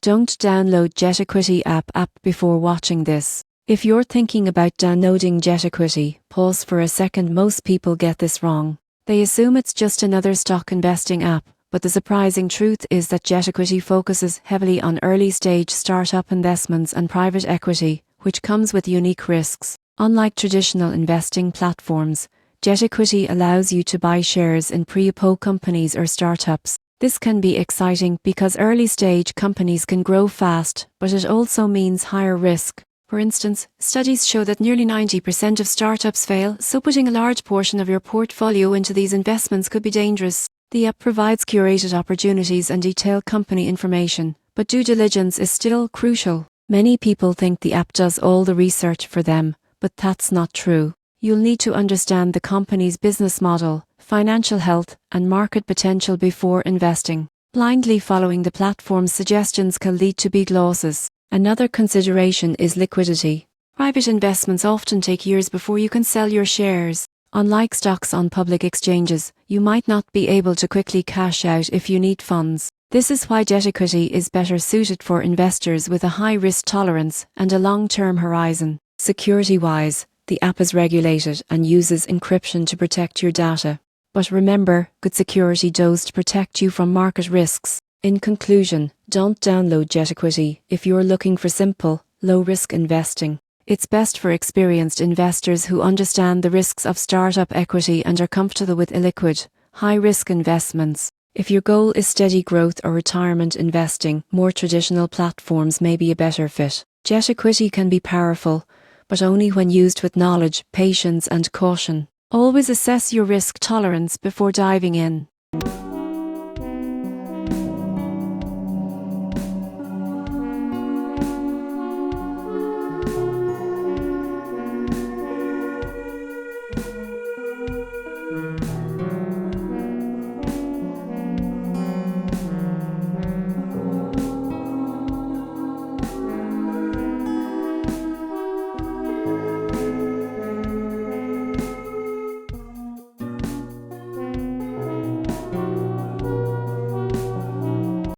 Don't download GetEquity app before watching this. If you're thinking about downloading GetEquity, pause for a second. Most people get this wrong. They assume it's just another stock investing app, but the surprising truth is that GetEquity focuses heavily on early-stage startup investments and private equity, which comes with unique risks. Unlike traditional investing platforms, GetEquity allows you to buy shares in pre-IPO companies or startups. This can be exciting because early-stage companies can grow fast, but it also means higher risk. For instance, studies show that nearly 90% of startups fail, so putting a large portion of your portfolio into these investments could be dangerous. The app provides curated opportunities and detailed company information, but due diligence is still crucial. Many people think the app does all the research for them, but that's not true. You'll need to understand the company's business model, financial health, and market potential before investing. Blindly following the platform's suggestions can lead to big losses. Another consideration is liquidity. Private investments often take years before you can sell your shares. Unlike stocks on public exchanges, you might not be able to quickly cash out if you need funds. This is why GetEquity is better suited for investors with a high risk tolerance and a long-term horizon. Security-wise, the app is regulated and uses encryption to protect your data. But remember, good security does to protect you from market risks. In conclusion, don't download GetEquity if you're looking for simple, low-risk investing. It's best for experienced investors who understand the risks of startup equity and are comfortable with illiquid, high-risk investments. If your goal is steady growth or retirement investing, more traditional platforms may be a better fit. GetEquity can be powerful, but only when used with knowledge, patience, and caution. Always assess your risk tolerance before diving in.